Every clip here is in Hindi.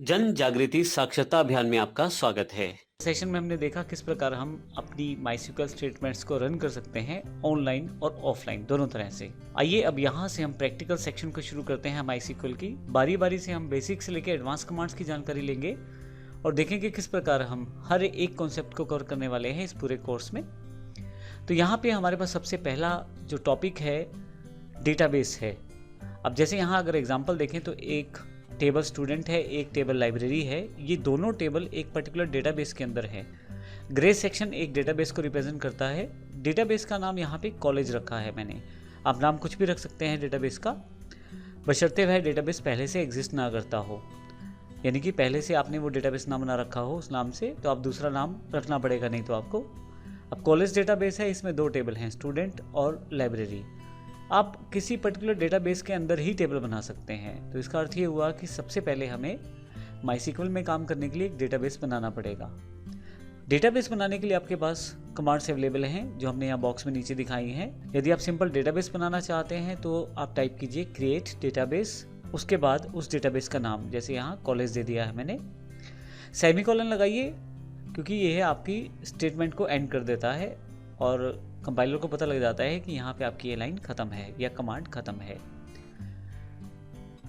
जन जागृति साक्षरता अभियान में आपका स्वागत है। सेशन में हमने देखा किस प्रकार हम अपनी माइस्क्यूएल स्टेटमेंट्स को रन कर सकते हैं ऑनलाइन और ऑफलाइन दोनों तरह से। आइए अब यहाँ से हम प्रैक्टिकल सेक्शन को शुरू करते हैं माइस्क्यूएल की। बारी बारी से हम बेसिक से लेकर एडवांस कमांड्स की जानकारी लेंगे और देखेंगे किस प्रकार हम हर एक कॉन्सेप्ट को कवर करने वाले हैं इस पूरे कोर्स में। तो यहाँ पे हमारे पास सबसे पहला जो टॉपिक है डेटाबेस है। अब जैसे यहाँ अगर एग्जाम्पल देखें तो एक टेबल स्टूडेंट है, एक टेबल लाइब्रेरी है। ये दोनों टेबल एक पर्टिकुलर डेटाबेस के अंदर है। ग्रे सेक्शन एक डेटाबेस को रिप्रेजेंट करता है। डेटाबेस का नाम यहाँ पे कॉलेज रखा है मैंने। आप नाम कुछ भी रख सकते हैं डेटाबेस का, बशर्ते वह डेटाबेस पहले से एग्जिस्ट ना करता हो, यानी कि पहले से आपने वो डेटाबेस नाम ना रखा हो उस नाम से, तो आप दूसरा नाम रखना पड़ेगा, नहीं तो आपको। अब कॉलेज डेटाबेस है, इसमें दो टेबल हैं, स्टूडेंट और लाइब्रेरी। आप किसी पर्टिकुलर डेटाबेस के अंदर ही टेबल बना सकते हैं। तो इसका अर्थ ये हुआ कि सबसे पहले हमें माइस्क्यूएल में काम करने के लिए एक डेटाबेस बनाना पड़ेगा। डेटाबेस बनाने के लिए आपके पास कमांड्स अवेलेबल हैं जो हमने यहाँ बॉक्स में नीचे दिखाई हैं। यदि आप सिंपल डेटाबेस बनाना चाहते हैं तो आप टाइप कीजिए क्रिएट डेटाबेस, उसके बाद उस डेटाबेस का नाम, जैसे यहाँ कॉलेज दे दिया है मैंने। सेमीकोलन लगाइए क्योंकि ये है आपकी स्टेटमेंट को एंड कर देता है और कंपाइलर को पता लग जाता है कि यहाँ पे आपकी ये लाइन खत्म है या कमांड खत्म है।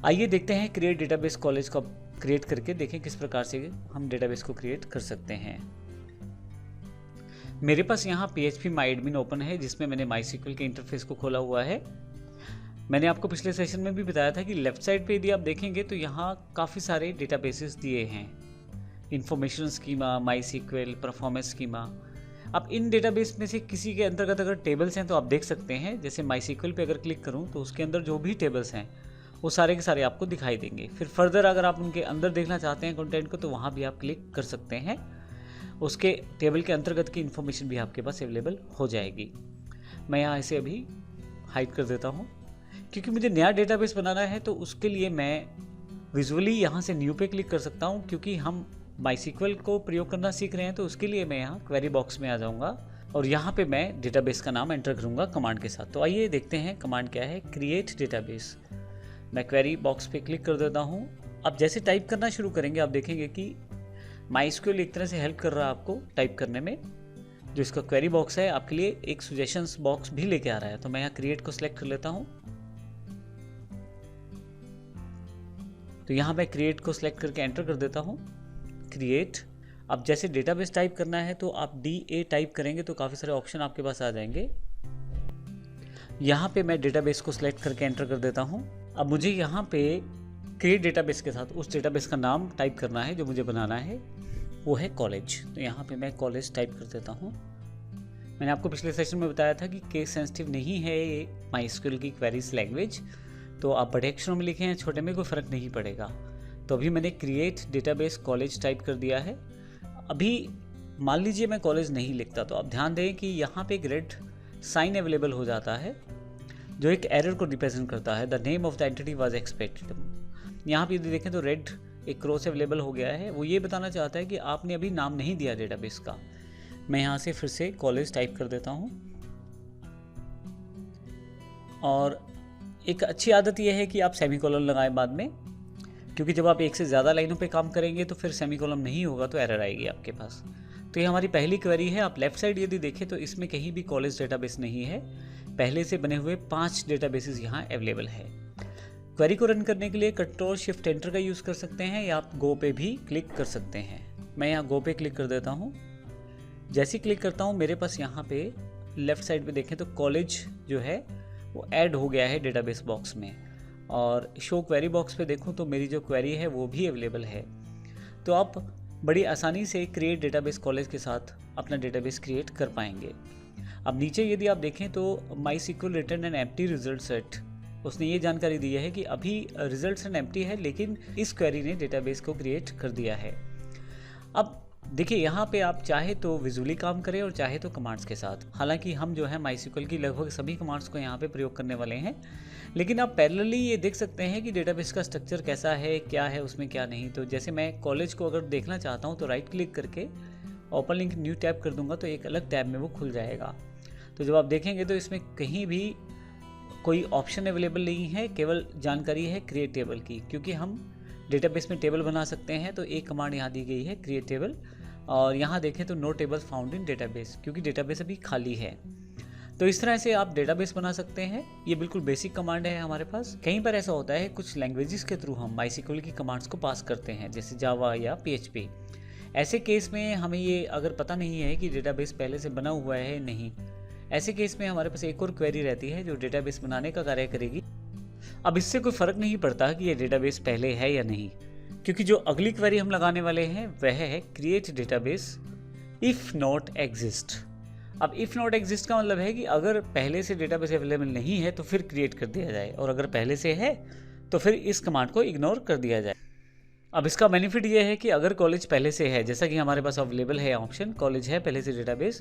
आइए देखते हैं क्रिएट डेटाबेस कॉलेज को क्रिएट करके देखें किस प्रकार से हम डेटाबेस को क्रिएट कर सकते हैं। मेरे पास यहाँ PHP MyAdmin ओपन है जिसमें मैंने माइस्क्यूएल के इंटरफेस को खोला हुआ है। मैंने आपको पिछले सेशन में भी बताया था कि लेफ्ट साइड पे यदि आप देखेंगे तो यहाँ काफ़ी सारे डेटाबेसेस दिए हैं, information schema, MySQL, performance schema. अब इन डेटाबेस में से किसी के अंतर्गत अगर टेबल्स हैं तो आप देख सकते हैं। जैसे माइस्क्यूएल पे अगर क्लिक करूं तो उसके अंदर जो भी टेबल्स हैं वो सारे के सारे आपको दिखाई देंगे। फिर फर्दर अगर आप उनके अंदर देखना चाहते हैं कंटेंट को तो वहाँ भी आप क्लिक कर सकते हैं, उसके टेबल के अंतर्गत की इन्फॉर्मेशन भी आपके पास अवेलेबल हो जाएगी। मैं यहाँ इसे अभी हाइड कर देता हूँ क्योंकि मुझे नया डेटाबेस बनाना है, तो उसके लिए मैं विजुअली यहाँ से न्यू पे क्लिक कर सकता हूँ। क्योंकि हम माइस्क्यूएल को प्रयोग करना सीख रहे हैं तो उसके लिए मैं यहाँ क्वेरी बॉक्स में आ जाऊँगा और यहाँ पे मैं डेटाबेस का नाम एंटर करूँगा कमांड के साथ। तो आइए देखते हैं कमांड क्या है, क्रिएट डेटाबेस। मैं क्वेरी बॉक्स पे क्लिक कर देता हूँ। अब जैसे टाइप करना शुरू करेंगे आप देखेंगे कि माइस्क्यूएल एक तरह से हेल्प कर रहा है आपको टाइप करने में। जो इसका क्वेरी बॉक्स है आपके लिए एक सजेशंस बॉक्स भी लेके आ रहा है। तो मैं यहाँ क्रिएट को सिलेक्ट कर लेता हूँ। तो यहाँ मैं क्रिएट को सिलेक्ट करके एंटर कर देता हूँ, क्रिएट। अब जैसे डेटाबेस टाइप करना है तो आप DA टाइप करेंगे तो काफ़ी सारे ऑप्शन आपके पास आ जाएंगे। यहाँ पे मैं डेटाबेस को सिलेक्ट करके एंटर कर देता हूँ। अब मुझे यहाँ पे क्रिएट डेटाबेस के साथ उस डेटाबेस का नाम टाइप करना है जो मुझे बनाना है, वो है कॉलेज। तो यहाँ पे मैं कॉलेज टाइप कर देता हूँ। मैंने आपको पिछले सेशन में बताया था कि केस सेंसिटिव नहीं है ये माइस्क्यूएल की क्वेरीज लैंग्वेज, तो आप बड़े अक्षरों में लिखें या छोटे में कोई फ़र्क नहीं पड़ेगा। तो अभी मैंने क्रिएट डेटाबेस कॉलेज टाइप कर दिया है। अभी मान लीजिए मैं कॉलेज नहीं लिखता तो आप ध्यान दें कि यहाँ पे एक रेड साइन अवेलेबल हो जाता है जो एक एरर को रिप्रेजेंट करता है, the name of the entity was expected. यहाँ पे यदि देखें तो रेड एक क्रॉस अवेलेबल हो गया है। वो ये बताना चाहता है कि आपने अभी नाम नहीं दिया डेटाबेस का। मैं यहाँ से फिर से कॉलेज टाइप कर देता हूँ। और एक अच्छी आदत यह है कि आप सेमीकोलन लगाएं बाद में, क्योंकि जब आप एक से ज़्यादा लाइनों पे काम करेंगे तो फिर सेमीकोलन नहीं होगा तो एरर आएगी आपके पास। तो ये हमारी पहली क्वेरी है। आप लेफ्ट साइड यदि देखें तो इसमें कहीं भी कॉलेज डेटाबेस नहीं है। पहले से बने हुए 5 डेटाबेसेस यहाँ अवेलेबल है। क्वेरी को रन करने के लिए कंट्रोल शिफ्ट एंटर का यूज़ कर सकते हैं या आप गो पे भी क्लिक कर सकते हैं। मैं यहाँ गो पे क्लिक कर देता हूँ। जैसे ही क्लिक करता हूँ मेरे पास यहाँ पे लेफ्ट साइड पे देखें तो कॉलेज जो है वो ऐड हो गया है डेटाबेस बॉक्स में। और शो क्वेरी बॉक्स पे देखूं तो मेरी जो क्वेरी है वो भी अवेलेबल है। तो आप बड़ी आसानी से क्रिएट डेटाबेस कॉलेज के साथ अपना डेटाबेस क्रिएट कर पाएंगे। अब नीचे यदि आप देखें तो MySQL return an empty result set, उसने ये जानकारी दी है कि अभी रिजल्ट एन एम्प्टी है, लेकिन इस क्वेरी ने डेटाबेस को क्रिएट कर दिया है। अब देखिए यहाँ पे आप चाहे तो विजुअली काम करें और चाहे तो कमांड्स के साथ। हालांकि हम जो है माइस्क्यूएल की लगभग सभी कमांड्स को यहाँ पे प्रयोग करने वाले हैं, लेकिन आप पैरेलली ये देख सकते हैं कि डेटाबेस का स्ट्रक्चर कैसा है, क्या है उसमें क्या नहीं। तो जैसे मैं कॉलेज को अगर देखना चाहता हूँ तो राइट क्लिक करके ओपन लिंक न्यू टैब कर दूंगा तो एक अलग टैब में वो खुल जाएगा। तो जब आप देखेंगे तो इसमें कहीं भी कोई ऑप्शन अवेलेबल नहीं है, केवल जानकारी है क्रिएट टेबल की, क्योंकि हम डेटाबेस में टेबल बना सकते हैं, तो एक कमांड यहाँ दी गई है क्रिएट टेबल, और यहाँ देखें तो no table found in database, क्योंकि डेटाबेस अभी खाली है। तो इस तरह से आप डेटाबेस बना सकते हैं। ये बिल्कुल बेसिक कमांड है हमारे पास। कहीं पर ऐसा होता है कुछ लैंग्वेजेस के थ्रू हम माईसीक्वल की कमांड्स को पास करते हैं, जैसे जावा या PHP। ऐसे केस में हमें ये अगर पता नहीं है कि डेटाबेस पहले से बना हुआ है नहीं, ऐसे केस में हमारे पास एक और क्वेरी रहती है जो डेटाबेस बनाने का कार्य करेगी। अब इससे कोई फ़र्क नहीं पड़ता कि ये डेटाबेस पहले है या नहीं, क्योंकि जो अगली क्वेरी हम लगाने वाले हैं वह है create database if not exist. अब इफ़ नॉट एग्जिस्ट का मतलब है कि अगर पहले से डेटाबेस अवेलेबल नहीं है तो फिर क्रिएट कर दिया जाए, और अगर पहले से है तो फिर इस कमांड को इग्नोर कर दिया जाए। अब इसका बेनिफिट ये है कि अगर कॉलेज पहले से है, जैसा कि हमारे पास अवेलेबल है ऑप्शन कॉलेज है पहले से डेटाबेस,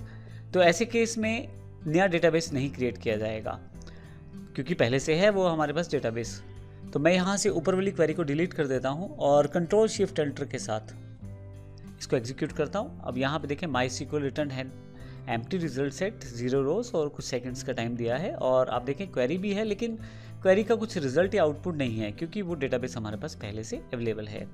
तो ऐसे केस में नया डेटाबेस नहीं क्रिएट किया जाएगा, क्योंकि पहले से है वो हमारे पास डेटाबेस। तो मैं यहाँ से ऊपर वाली क्वेरी को डिलीट कर देता हूँ और कंट्रोल शिफ्ट एंटर के साथ इसको एग्जीक्यूट करता हूँ। अब यहाँ पे देखें माईसीक्वल रिटर्न है एम्प्टी रिजल्ट सेट 0 रोज और कुछ सेकंड्स का टाइम दिया है, और आप देखें क्वेरी भी है, लेकिन क्वेरी का कुछ रिजल्ट या आउटपुट नहीं है, क्योंकि वो डेटाबेस हमारे पास पहले से अवेलेबल है।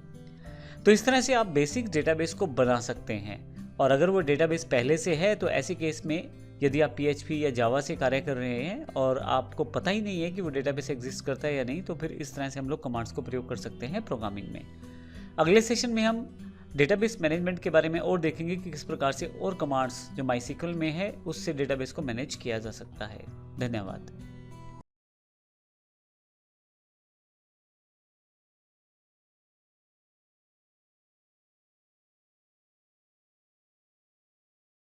तो इस तरह से आप बेसिक डेटाबेस को बना सकते हैं, और अगर वो डेटाबेस पहले से है तो ऐसे केस में यदि आप PHP या जावा से कार्य कर रहे हैं और आपको पता ही नहीं है कि वो डेटाबेस एग्जिस्ट करता है या नहीं, तो फिर इस तरह से हम लोग कमांड्स को प्रयोग कर सकते हैं प्रोग्रामिंग में। अगले सेशन में हम डेटाबेस मैनेजमेंट के बारे में और देखेंगे कि किस प्रकार से और कमांड्स जो माईसीक्वल में है उससे डेटाबेस को मैनेज किया जा सकता है। धन्यवाद।